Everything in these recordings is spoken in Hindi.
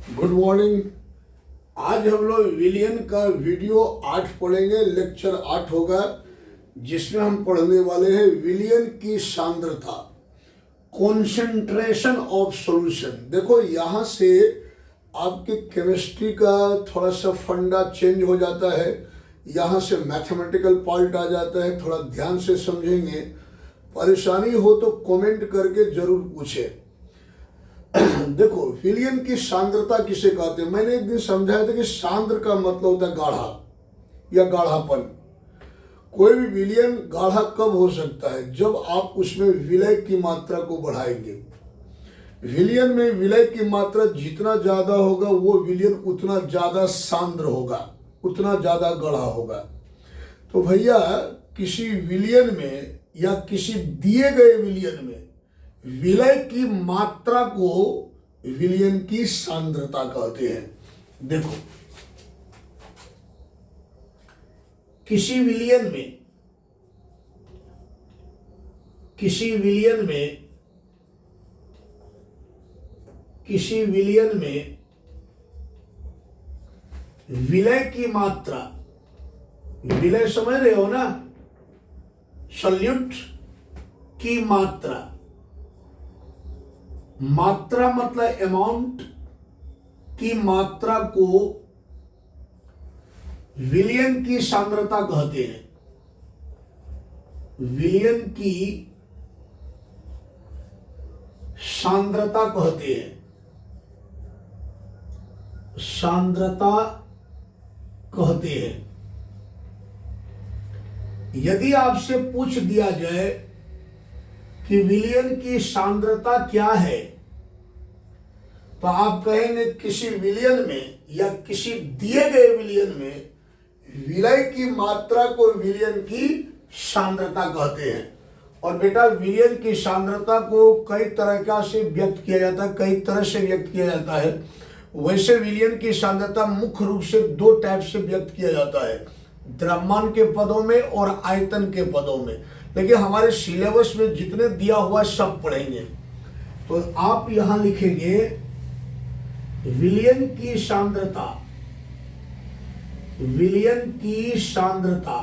Good morning. आज हम लोग विलियन का वीडियो 8 पढ़ेंगे। लेक्चर 8 होगा जिसमें हम पढ़ने वाले हैं विलियन की सांद्रता, कॉन्सेंट्रेशन ऑफ सॉल्यूशन। देखो यहाँ से आपके केमिस्ट्री का थोड़ा सा फंडा चेंज हो जाता है, यहाँ से मैथमेटिकल पार्ट आ जाता है। थोड़ा ध्यान से समझेंगे। परेशानी हो तो कमेंट करके जरूर पूछे। देखो विलियन की सांद्रता किसे कहते हैं। मैंने एक दिन समझाया था कि सांद्र का मतलब होता है गाढ़ा या गाढ़ापन। कोई भी विलियन गाढ़ा कब हो सकता है? जब आप उसमें विलय की मात्रा को बढ़ाएंगे। विलियन में विलय की मात्रा जितना ज्यादा होगा वो विलियन उतना ज्यादा सांद्र होगा, उतना ज्यादा गाढ़ा होगा। तो भैया किसी विलियन में या किसी दिए गए विलियन में विलय की मात्रा को विलियन की सांद्रता कहते हैं। देखो किसी विलियन में विलय की मात्रा, विलय समझ रहे हो ना, सॉल्यूट की मात्रा, मात्रा मतलब अमाउंट की मात्रा को विलियन की सांद्रता कहते हैं। विलियन की सांद्रता कहते हैं, सांद्रता कहते हैं। यदि आपसे पूछ दिया जाए कि विलियन की सांद्रता क्या है, तो आप कहेंगे किसी विलियन में या किसी दिए गए विलियन में विलय की मात्रा को विलियन की सांद्रता कहते हैं। और बेटा विलियन की सांद्रता को कई तरह से व्यक्त किया जाता है, कई तरह से व्यक्त किया जाता है। वैसे विलियन की सांद्रता मुख्य रूप से दो टाइप से व्यक्त किया जाता है, द्रव्यमान के पदों में और आयतन के पदों में। लेकिन हमारे सिलेबस में जितने दिया हुआ सब पढ़ेंगे। तो आप यहां लिखेंगे विलियन की सांद्रता, विलियन की सांद्रता,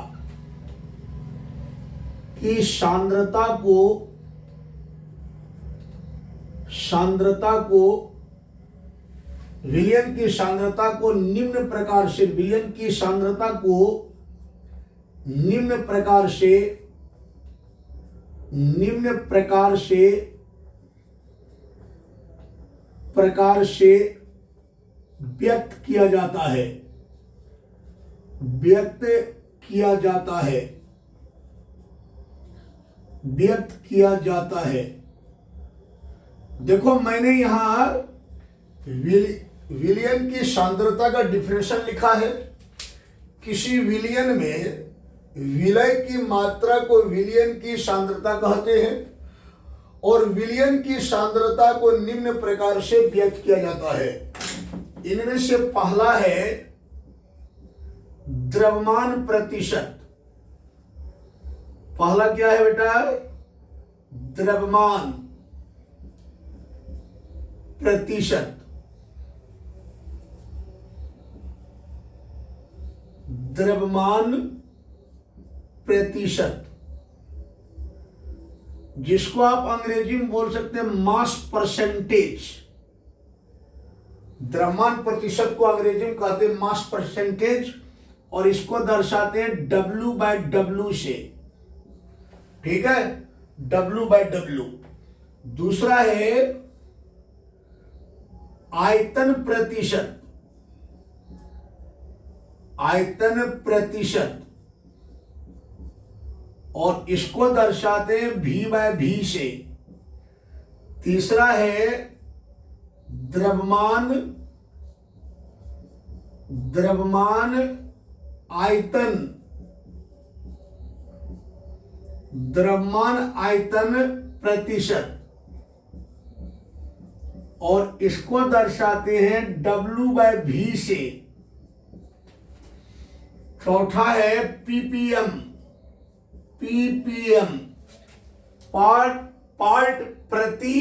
की सांद्रता को विलियन की सांद्रता को निम्न प्रकार से, विलियन की सांद्रता को निम्न प्रकार से व्यक्त किया जाता है, व्यक्त किया जाता है। देखो मैंने यहां विलियन की सांद्रता का डिफिनेशन लिखा है। किसी विलियन में विलय की मात्रा को विलियन की सांद्रता कहते हैं और विलियन की सांद्रता को निम्न प्रकार से व्यक्त किया जाता है। इनमें से पहला है द्रव्यमान प्रतिशत। पहला क्या है बेटा? द्रव्यमान प्रतिशत। द्रव्यमान प्रतिशत, जिसको आप अंग्रेजी में बोल सकते हैं मास परसेंटेज। द्रव्यमान प्रतिशत को अंग्रेजी में कहते हैं मास परसेंटेज और इसको दर्शाते हैं W/W से। ठीक है, W/W। दूसरा है आयतन प्रतिशत, आयतन प्रतिशत और इसको दर्शाते हैं V/V से। तीसरा है द्रव्यमान आयतन, द्रव्यमान आयतन प्रतिशत और इसको दर्शाते हैं W/V से। चौथा है ppm, पार्ट प्रति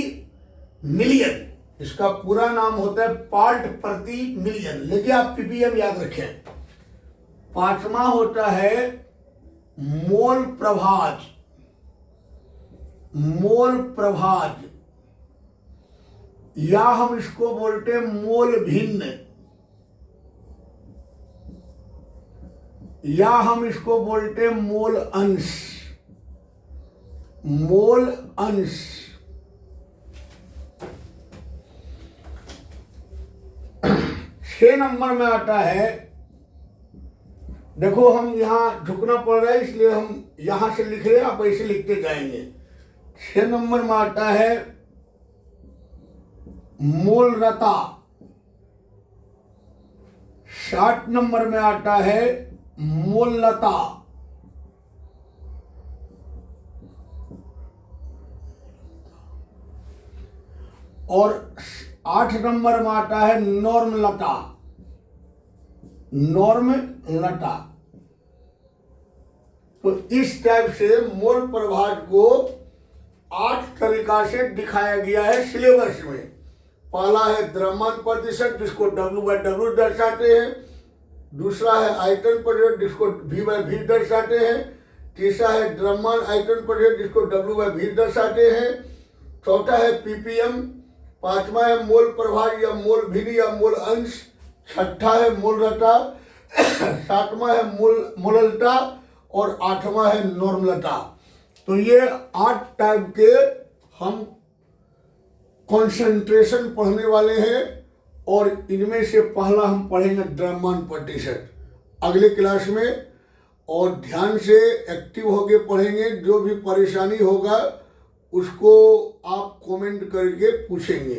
मिलियन। इसका पूरा नाम होता है पार्ट प्रति मिलियन, लेकिन आप पीपीएम याद रखें। पांचवा होता है मोल प्रभाज, मोल प्रभाज, या हम इसको बोलते हैं मोल भिन्न, या हम इसको बोलते हैं मोल अंश, मोल अंश। छह नंबर में आता है, देखो हम यहां झुकना पड़ रहा है इसलिए हम यहां से लिख रहे हैं, आप ऐसे लिखते जाएंगे। 6 नंबर में आता है मूलरता, 7 नंबर में आता है मूलता, और 8 नंबर में आता है नॉर्मलता, नॉर्मलता। तो इस टाइप से मोल प्रभाज को 8 तरीका से दिखाया गया है सिलेबस में। पहला है द्रव्यमान प्रतिशत, जिसको W/W दर्शाते हैं। दूसरा है आयतन प्रतिशत, जिसको V/V दर्शाते हैं। तीसरा है द्रव्यमान आयतन प्रतिशत, जिसको W/V दर्शाते हैं। चौथा है पीपीएम। पांचवा है मोल प्रभाज या मोल भिन्न या मोल अंश। छठा है मूलरता, सातवां है मूललता, और आठवां है नॉर्मलता। तो ये 8 टाइप के हम कंसंट्रेशन पढ़ने वाले हैं, और इनमें से पहला हम पढ़ेंगे द्रव्यमान प्रतिशत अगले क्लास में। और ध्यान से एक्टिव होके पढ़ेंगे, जो भी परेशानी होगा उसको आप कमेंट करके पूछेंगे।